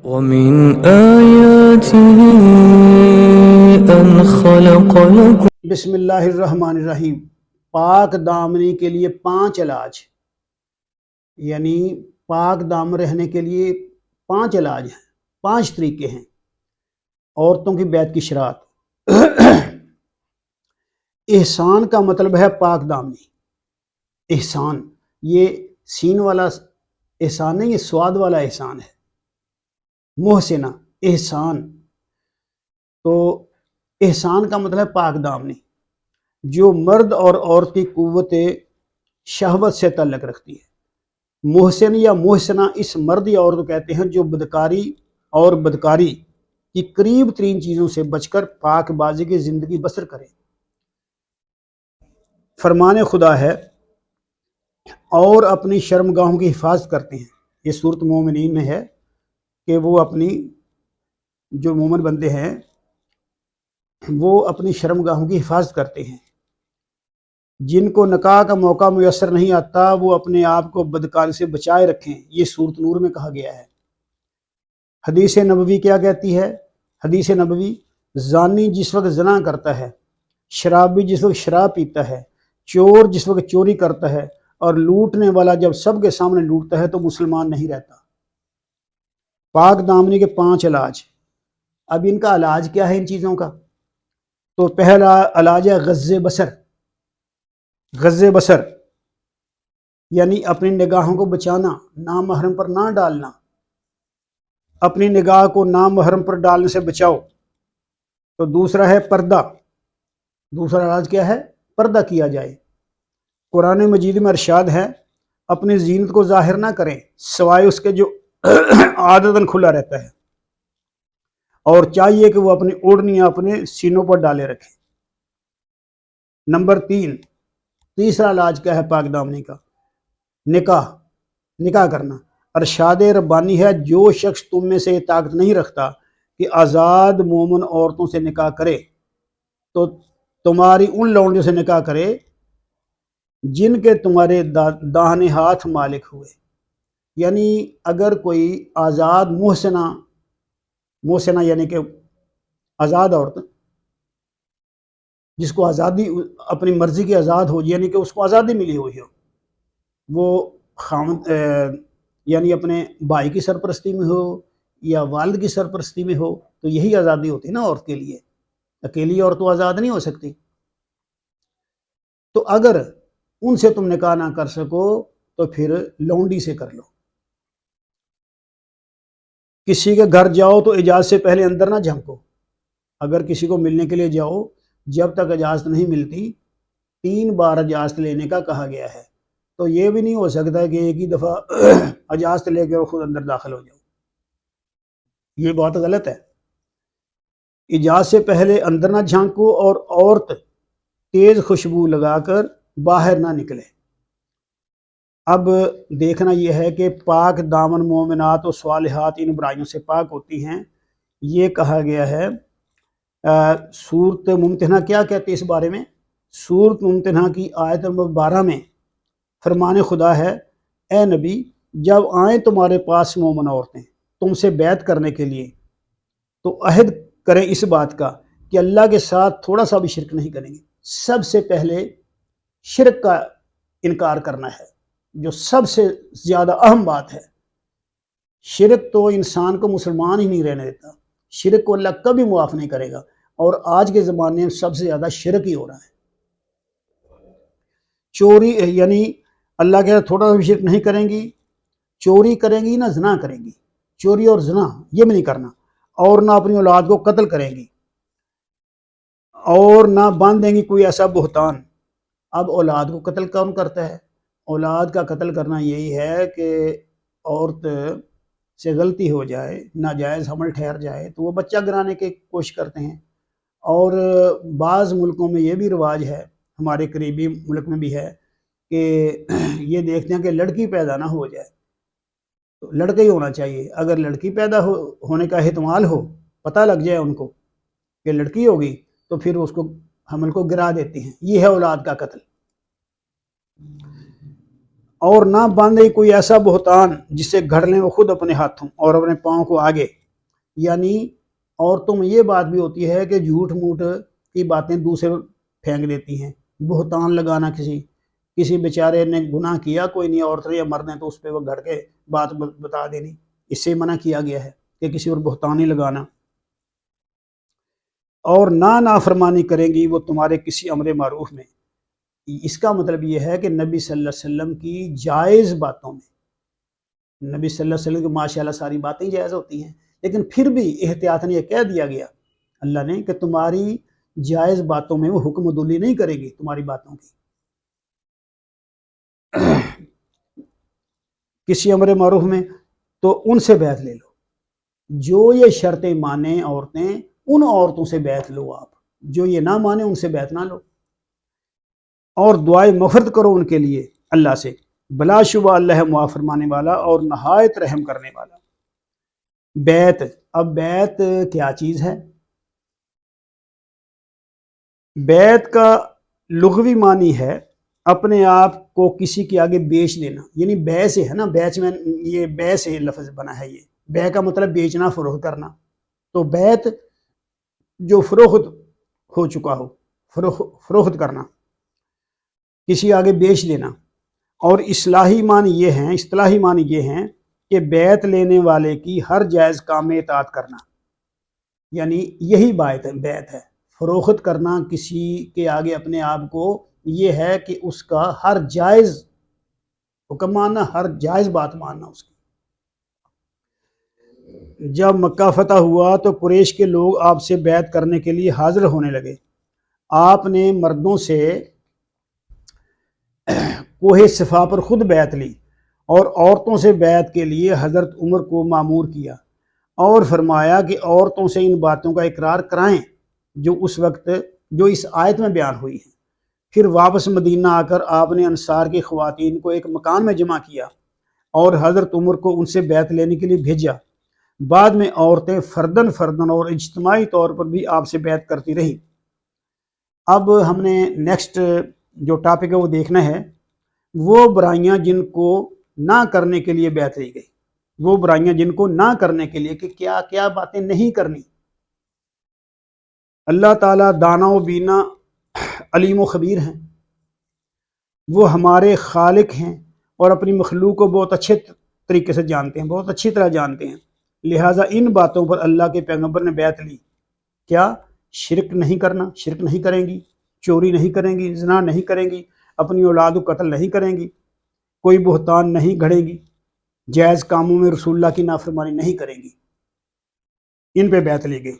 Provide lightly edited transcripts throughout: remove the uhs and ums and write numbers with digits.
ومن آياته أن خلق لكم بسم اللہ الرحمن الرحیم۔ پاک دامنی کے لیے 5 علاج، یعنی پاک دامن رہنے کے لیے 5 علاج ہیں، 5 طریقے ہیں۔ عورتوں کی بیعت کی شرائط۔ احسان کا مطلب ہے پاک دامنی۔ احسان یہ سین والا احسان نہیں، یہ سواد والا احسان ہے۔ محسنہ احسان، تو احسان کا مطلب ہے پاک دامنی، جو مرد اور عورت کی قوت شہوت سے تعلق رکھتی ہے۔ محسن یا محسنہ اس مرد یا عورت کو کہتے ہیں جو بدکاری اور بدکاری کی قریب ترین چیزوں سے بچ کر پاک بازی کی زندگی بسر کرے۔ فرمان خدا ہے اور اپنی شرمگاہوں کی حفاظت کرتے ہیں۔ یہ سورۃ مومنین میں ہے کہ وہ اپنی جو مومن بندے ہیں وہ اپنی شرمگاہوں کی حفاظت کرتے ہیں۔ جن کو نکاح کا موقع میسر نہیں آتا وہ اپنے آپ کو بدکاری سے بچائے رکھیں، یہ سورۃ نور میں کہا گیا ہے۔ حدیث نبوی کیا کہتی ہے؟ حدیث نبوی: زانی جس وقت زنا کرتا ہے، شرابی جس وقت شراب پیتا ہے، چور جس وقت چوری کرتا ہے، اور لوٹنے والا جب سب کے سامنے لوٹتا ہے تو مسلمان نہیں رہتا۔ پاک دامنی کے 5 علاج۔ اب ان کا علاج کیا ہے ان چیزوں کا؟ تو پہلا علاج ہے غض بصر۔ غض بصر یعنی اپنی نگاہوں کو بچانا، نامحرم پر نہ ڈالنا، اپنی نگاہ کو نامحرم پر ڈالنے سے بچاؤ۔ تو دوسرا ہے پردہ۔ دوسرا علاج کیا ہے؟ پردہ کیا جائے۔ قرآن مجید میں ارشاد ہے اپنی زینت کو ظاہر نہ کریں سوائے اس کے جو عادتاً کھلا رہتا ہے، اور چاہیے کہ وہ اپنی اوڑھنیاں اپنے سینوں پر ڈالے رکھیں۔ نمبر 3، تیسرا علاج کیا ہے پاک دامنی کا؟ نکاح کرنا۔ ارشاد ربانی ہے جو شخص تم میں سے یہ طاقت نہیں رکھتا کہ آزاد مومن عورتوں سے نکاح کرے تو تمہاری ان لونڈیوں سے نکاح کرے جن کے تمہارے داہنے ہاتھ مالک ہوئے۔ یعنی اگر کوئی آزاد محسنہ یعنی کہ آزاد عورت جس کو آزادی اپنی مرضی کی آزاد ہو، یعنی کہ اس کو آزادی ملی ہوئی ہو، وہ خامد یعنی اپنے بھائی کی سرپرستی میں ہو یا والد کی سرپرستی میں ہو، تو یہی آزادی ہوتی ہے نا عورت کے لیے۔ اکیلی عورت تو آزاد نہیں ہو سکتی۔ تو اگر ان سے تم نکاح نہ کر سکو تو پھر لونڈی سے کر لو۔ کسی کے گھر جاؤ تو اجازت سے پہلے اندر نہ جھانکو۔ اگر کسی کو ملنے کے لیے جاؤ، جب تک اجازت نہیں ملتی 3 بار اجازت لینے کا کہا گیا ہے۔ تو یہ بھی نہیں ہو سکتا کہ ایک ہی دفعہ اجازت لے کے اور خود اندر داخل ہو جاؤ، یہ بات غلط ہے۔ اجازت سے پہلے اندر نہ جھانکو، اور عورت تیز خوشبو لگا کر باہر نہ نکلے۔ اب دیکھنا یہ ہے کہ پاک دامن مومنات و صالحات ان برائیوں سے پاک ہوتی ہیں، یہ کہا گیا ہے۔ سورۃ ممتحنہ کیا کہتی ہے اس بارے میں؟ سورۃ ممتحنہ کی آیت نمبر 12 میں فرمان خدا ہے اے نبی جب آئیں تمہارے پاس مومن عورتیں تم سے بیعت کرنے کے لیے تو عہد کریں اس بات کا کہ اللہ کے ساتھ تھوڑا سا بھی شرک نہیں کریں گے۔ سب سے پہلے شرک کا انکار کرنا ہے، جو سب سے زیادہ اہم بات ہے۔ شرک تو انسان کو مسلمان ہی نہیں رہنے دیتا، شرک کو اللہ کبھی معاف نہیں کرے گا، اور آج کے زمانے میں سب سے زیادہ شرک ہی ہو رہا ہے۔ چوری یعنی اللہ کے تھوڑا سا بھی شرک نہیں کریں گی، چوری کریں گی نہ زنا کریں گی، چوری اور زنا یہ بھی نہیں کرنا، اور نہ اپنی اولاد کو قتل کریں گی، اور نہ باندھیں گی کوئی ایسا بہتان۔ اب اولاد کو قتل کون کرتا ہے؟ اولاد کا قتل کرنا یہی ہے کہ عورت سے غلطی ہو جائے، ناجائز حمل ٹھہر جائے تو وہ بچہ گرانے کی کوشش کرتے ہیں۔ اور بعض ملکوں میں یہ بھی رواج ہے، ہمارے قریبی ملک میں بھی ہے، کہ یہ دیکھتے ہیں کہ لڑکی پیدا نہ ہو جائے تو لڑکا ہی ہونا چاہیے۔ اگر لڑکی پیدا ہونے کا احتمال ہو، پتہ لگ جائے ان کو کہ لڑکی ہوگی، تو پھر اس کو حمل کو گرا دیتی ہیں۔ یہ ہے اولاد کا قتل۔ اور نہ باندھے کوئی ایسا بہتان جسے گھڑ لیں وہ خود اپنے ہاتھوں اور اپنے پاؤں کو آگے. یعنی عورتوں میں یہ بات بھی ہوتی ہے کہ جھوٹ موٹ کی باتیں دوسرے پھینک دیتی ہیں. بہتان لگانا کسی بیچارے نے گناہ کیا کوئی نہیں عورت نے یا مرد نے تو اس پہ وہ گھڑ کے بات بتا دینی. اس سے منع کیا گیا ہے کہ کسی اور بہتان نہیں لگانا. اور نہ نافرمانی کریں گی وہ تمہارے کسی امر معروف میں. اس کا مطلب یہ ہے کہ نبی صلی اللہ علیہ وسلم کی جائز باتوں میں، نبی صلی اللہ علیہ وسلم کی ماشاء اللہ ساری باتیں جائز ہوتی ہیں، لیکن پھر بھی احتیاطاً یہ کہہ دیا گیا اللہ نے کہ تمہاری جائز باتوں میں وہ حکم عدولی نہیں کرے گی تمہاری باتوں کی. کسی امر معروف میں تو ان سے بیعت لے لو. جو یہ شرطیں مانیں عورتیں ان عورتوں سے بیعت لو آپ، جو یہ نہ مانیں ان سے بیعت نہ لو. اور دعائے مغفرت کرو ان کے لیے اللہ سے، بلا شبہ اللہ ہے معاف فرمانے والا اور نہایت رحم کرنے والا. بیعت، اب بیعت کیا چیز ہے؟ بیعت کا لغوی معنی ہے اپنے آپ کو کسی کے آگے بیچ دینا. یعنی بے سے ہے نا، بیچ میں یہ بے سے لفظ بنا ہے. یہ بے کا مطلب بیچنا فروخت کرنا. تو بیعت جو فروخت ہو چکا ہو، فروخت کرنا، کسی آگے بیچ دینا. اور اصطلاحی معنی یہ ہیں کہ بیعت لینے والے کی ہر جائز کام میں اطاعت کرنا. یعنی یہی بیعت ہے، فروخت کرنا کسی کے آگے اپنے آپ کو. یہ ہے کہ اس کا ہر جائز حکم ماننا، ہر جائز بات ماننا اس کی. جب مکہ فتح ہوا تو قریش کے لوگ آپ سے بیعت کرنے کے لیے حاضر ہونے لگے. آپ نے مردوں سے کوہ صفا پر خود بیعت لی اور عورتوں سے بیعت کے لیے حضرت عمر کو مامور کیا اور فرمایا کہ عورتوں سے ان باتوں کا اقرار کرائیں جو اس آیت میں بیان ہوئی ہیں. پھر واپس مدینہ آ کر آپ نے انصار کی خواتین کو ایک مکان میں جمع کیا اور حضرت عمر کو ان سے بیعت لینے کے لیے بھیجا. بعد میں عورتیں فردن اور اجتماعی طور پر بھی آپ سے بیعت کرتی رہیں. اب ہم نے نیکسٹ جو ٹاپک ہے وہ دیکھنا ہے، وہ برائیاں جن کو نہ کرنے کے لیے بیعت لی گئی. وہ برائیاں جن کو نہ کرنے کے لیے کہ کیا کیا باتیں نہیں کرنی. اللہ تعالیٰ دانا و بینا علیم و خبیر ہیں، وہ ہمارے خالق ہیں اور اپنی مخلوق کو بہت اچھے طریقے سے جانتے ہیں، بہت اچھی طرح جانتے ہیں. لہٰذا ان باتوں پر اللہ کے پیغمبر نے بیعت لی. کیا؟ شرک نہیں کرنا، شرک نہیں کریں گی، چوری نہیں کریں گی، زنا نہیں کریں گی، اپنی اولاد کو قتل نہیں کریں گی، کوئی بہتان نہیں گھڑیں گی، جائز کاموں میں رسول اللہ کی نافرمانی نہیں کریں گی. ان پہ بیعت لی گئی.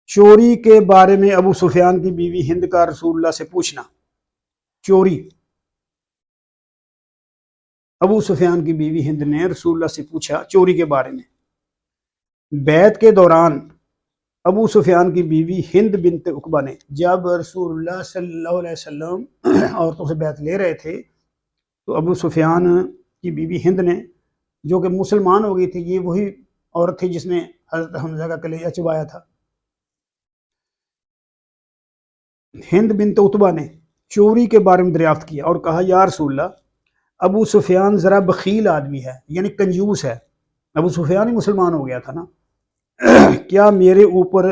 چوری کے بارے میں ابو سفیان کی بیوی ہند کا رسول اللہ سے پوچھنا. چوری، ابو سفیان کی بیوی ہند نے رسول اللہ سے پوچھا چوری کے بارے میں. بیعت کے دوران ابو سفیان کی بیوی ہند بنت عقبہ نے، جب رسول اللہ صلی اللہ علیہ وسلم عورتوں سے بیعت لے رہے تھے تو ابو سفیان کی بیوی ہند نے، جو کہ مسلمان ہو گئی تھی، یہ وہی عورت تھی جس نے حضرت حمزہ کا کلیجہ چبایا تھا، ہند بنت عتبہ نے چوری کے بارے میں دریافت کیا اور کہا یا رسول اللہ، ابو سفیان ذرا بخیل آدمی ہے، یعنی کنجوس ہے. ابو سفیان ہی مسلمان ہو گیا تھا نا. کیا میرے اوپر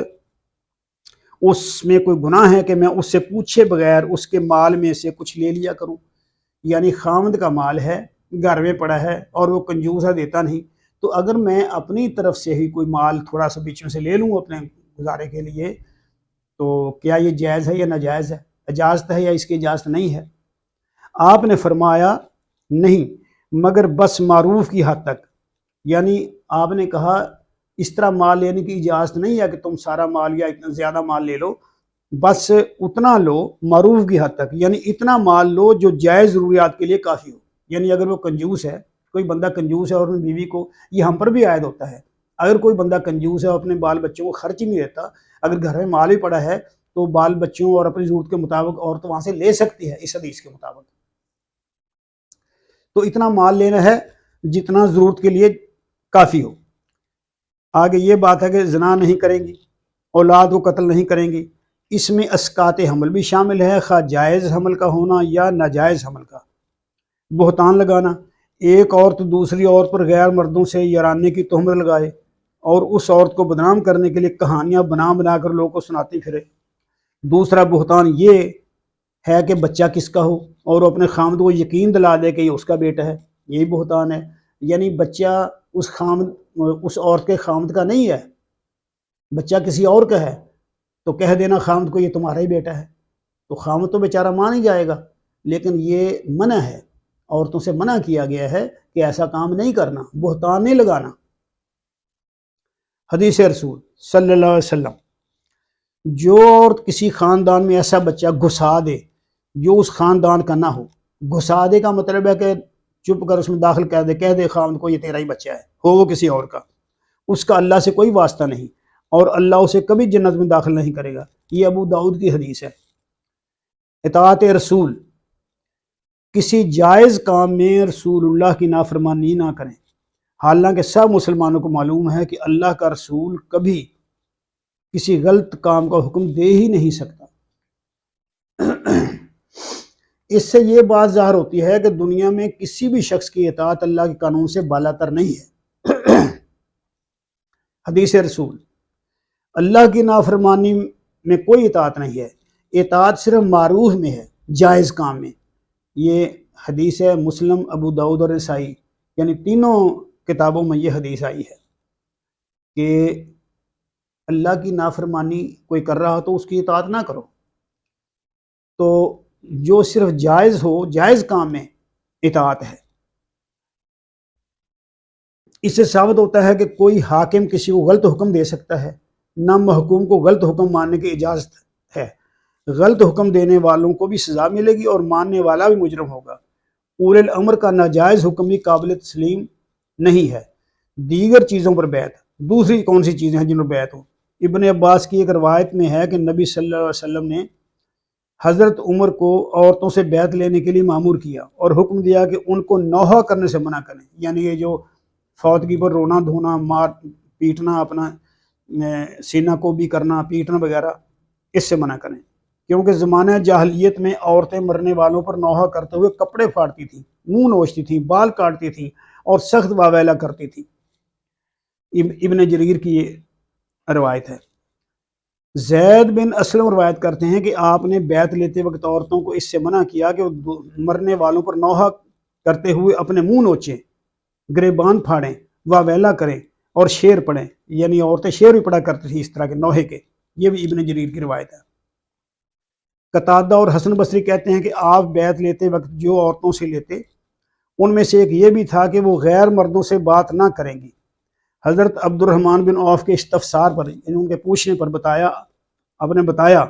اس میں کوئی گناہ ہے کہ میں اس سے پوچھے بغیر اس کے مال میں سے کچھ لے لیا کروں؟ یعنی خاوند کا مال ہے، گھر میں پڑا ہے اور وہ کنجوس ہے، دیتا نہیں. تو اگر میں اپنی طرف سے ہی کوئی مال تھوڑا سا بیچ میں سے لے لوں اپنے گزارے کے لیے تو کیا یہ جائز ہے یا ناجائز ہے؟ اجازت ہے یا اس کی اجازت نہیں ہے؟ آپ نے فرمایا نہیں، مگر بس معروف کی حد تک. یعنی آپ نے کہا اس طرح مال لینے کی اجازت نہیں ہے کہ تم سارا مال یا اتنا زیادہ مال لے لو، بس اتنا لو معروف کی حد تک. یعنی اتنا مال لو جو جائز ضروریات کے لیے کافی ہو. یعنی اگر وہ کنجوس ہے، کوئی بندہ کنجوس ہے اور اپنی بیوی کو، یہ ہم پر بھی عائد ہوتا ہے، اگر کوئی بندہ کنجوس ہے اور اپنے بال بچوں کو خرچ ہی نہیں دیتا، اگر گھر میں مال بھی پڑا ہے تو بال بچوں اور اپنی ضرورت کے مطابق عورت وہاں سے لے سکتی ہے اس حدیث کے مطابق. تو اتنا مال لینا ہے جتنا ضرورت کے لیے کافی ہو. آگے یہ بات ہے کہ زنا نہیں کریں گی، اولاد کو قتل نہیں کریں گی. اس میں اسقاط حمل بھی شامل ہے، خواہ جائز حمل کا ہونا یا ناجائز حمل کا. بہتان لگانا، ایک عورت دوسری عورت پر غیر مردوں سے یارانے کی تہمت لگائے اور اس عورت کو بدنام کرنے کے لیے کہانیاں بنا بنا کر لوگوں کو سناتی پھرے۔ دوسرا بہتان یہ ہے کہ بچہ کس کا ہو اور وہ اپنے خامد کو یقین دلا دے کہ یہ اس کا بیٹا ہے، یہی بہتان ہے۔ یعنی بچہ اس عورت کے خامد کا نہیں ہے، بچہ کسی اور کا ہے، تو کہہ دینا خامد کو یہ تمہارا ہی بیٹا ہے، تو خامد تو بیچارہ مان ہی جائے گا۔ لیکن یہ منع ہے، عورتوں سے منع کیا گیا ہے کہ ایسا کام نہیں کرنا، بہتان نہیں لگانا۔ حدیث رسول صلی اللہ علیہ وسلم، جو عورت کسی خاندان میں ایسا بچہ گھسا دے جو اس خاندان کا نہ ہو، گھسا دے کا مطلب ہے کہ چپ کر اس میں داخل کہہ دے خاوند کو یہ تیرا ہی بچہ ہے، ہو وہ کسی اور کا، اس کا اللہ سے کوئی واسطہ نہیں اور اللہ اسے کبھی جنت میں داخل نہیں کرے گا۔ یہ ابو داؤد کی حدیث ہے۔ اطاعت رسول، کسی جائز کام میں رسول اللہ کی نافرمانی نہ کریں، حالانکہ سب مسلمانوں کو معلوم ہے کہ اللہ کا رسول کبھی کسی غلط کام کا حکم دے ہی نہیں سکتا۔ اس سے یہ بات ظاہر ہوتی ہے کہ دنیا میں کسی بھی شخص کی اطاعت اللہ کے قانون سے بالاتر نہیں ہے۔ حدیث رسول، اللہ کی نافرمانی میں کوئی اطاعت نہیں ہے، اطاعت صرف معروف میں ہے، جائز کام میں۔ یہ حدیث ہے مسلم، ابو داؤد اور نسائی، یعنی تینوں کتابوں میں یہ حدیث آئی ہے کہ اللہ کی نافرمانی کوئی کر رہا ہو تو اس کی اطاعت نہ کرو۔ تو جو صرف جائز ہو، جائز کام میں اطاعت ہے۔ اس سے ثابت ہوتا ہے کہ کوئی حاکم کسی کو غلط حکم دے سکتا ہے، نہ محکوم کو غلط حکم ماننے کی اجازت ہے۔ غلط حکم دینے والوں کو بھی سزا ملے گی اور ماننے والا بھی مجرم ہوگا۔ اولی الامر کا ناجائز حکم بھی قابل تسلیم نہیں ہے۔ دیگر چیزوں پر بیعت، دوسری کون سی چیزیں ہیں جن پر بیعت ہو؟ ابن عباس کی ایک روایت میں ہے کہ نبی صلی اللہ علیہ وسلم نے حضرت عمر کو عورتوں سے بیعت لینے کے لیے مامور کیا اور حکم دیا کہ ان کو نوحہ کرنے سے منع کریں، یعنی یہ جو فوتگی پر رونا دھونا، مار پیٹنا، اپنا سینہ کو بھی کرنا، پیٹنا وغیرہ، اس سے منع کریں، کیونکہ زمانہ جاہلیت میں عورتیں مرنے والوں پر نوحہ کرتے ہوئے کپڑے پھاڑتی تھیں، منہ نوچتی تھیں، بال کاٹتی تھیں اور سخت واویلا کرتی تھیں۔ ابن جریر کی یہ روایت ہے۔ زید بن اسلم روایت کرتے ہیں کہ آپ نے بیعت لیتے وقت عورتوں کو اس سے منع کیا کہ وہ مرنے والوں پر نوحہ کرتے ہوئے اپنے منہ نوچیں، گریبان پھاڑیں، واویلا کریں اور شعر پڑھیں، یعنی عورتیں شعر بھی پڑھا کرتی تھیں اس طرح کے نوحے کے۔ یہ بھی ابن جریر کی روایت ہے۔ قتادہ اور حسن بصری کہتے ہیں کہ آپ بیعت لیتے وقت جو عورتوں سے لیتے ان میں سے ایک یہ بھی تھا کہ وہ غیر مردوں سے بات نہ کریں گی۔ حضرت عبد الرحمن بن عوف کے استفسار پر، یعنی ان کے پوچھنے پر آپ نے بتایا،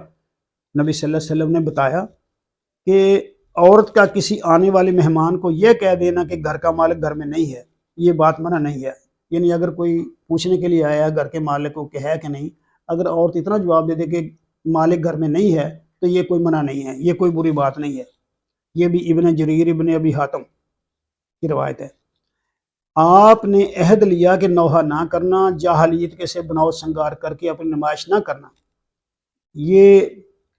نبی صلی اللہ علیہ وسلم نے بتایا کہ عورت کا کسی آنے والے مہمان کو یہ کہہ دینا کہ گھر کا مالک گھر میں نہیں ہے، یہ بات منع نہیں ہے۔ یعنی اگر کوئی پوچھنے کے لیے آیا گھر کے مالک کو کہ ہے کہ نہیں، اگر عورت اتنا جواب دے دے کہ مالک گھر میں نہیں ہے تو یہ کوئی منع نہیں ہے، یہ کوئی بری بات نہیں ہے۔ یہ بھی ابن جریر ابن ابی حاتم کی روایت ہے۔ آپ نے عہد لیا کہ نوحہ نہ کرنا، جاہلیت کے سے بناؤ سنگار کر کے اپنی نمائش نہ کرنا۔ یہ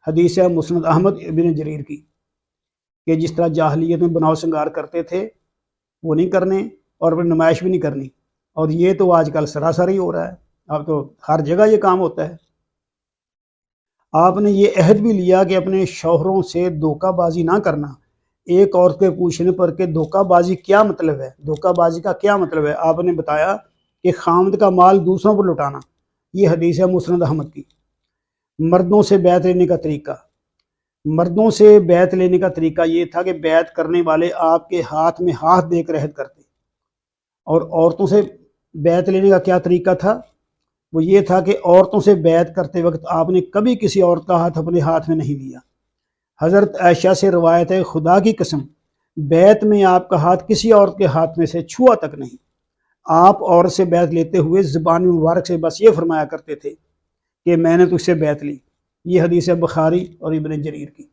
حدیث ہے مسند احمد ابن جریر کی کہ جس طرح جاہلیت میں بناؤ سنگار کرتے تھے وہ نہیں کرنے اور اپنی نمائش بھی نہیں کرنی، اور یہ تو آج کل سراسر ہی ہو رہا ہے، اب تو ہر جگہ یہ کام ہوتا ہے۔ آپ نے یہ عہد بھی لیا کہ اپنے شوہروں سے دھوکہ بازی نہ کرنا۔ ایک عورت کے پوچھنے پر کہ دھوکہ بازی کیا مطلب ہے، دھوکہ بازی کا کیا مطلب ہے، آپ نے بتایا کہ خامد کا مال دوسروں پر لٹانا۔ یہ حدیث ہے مسند احمد کی۔ مردوں سے بیعت لینے کا طریقہ، مردوں سے بیعت لینے کا طریقہ یہ تھا کہ بیعت کرنے والے آپ کے ہاتھ میں ہاتھ دے کر عہد کرتے، اور عورتوں سے بیعت لینے کا کیا طریقہ تھا؟ وہ یہ تھا کہ عورتوں سے بیعت کرتے وقت آپ نے کبھی کسی عورت کا ہاتھ اپنے ہاتھ میں نہیں لیا۔ حضرت عائشہ سے روایت ہے، خدا کی قسم بیعت میں آپ کا ہاتھ کسی عورت کے ہاتھ میں سے چھوا تک نہیں۔ آپ عورت سے بیعت لیتے ہوئے زبان مبارک سے بس یہ فرمایا کرتے تھے کہ میں نے تجھ سے بیعت لی۔ یہ حدیث ہے بخاری اور ابن جریر کی۔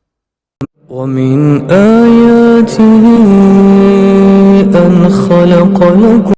ومن آياته أن خلق لكم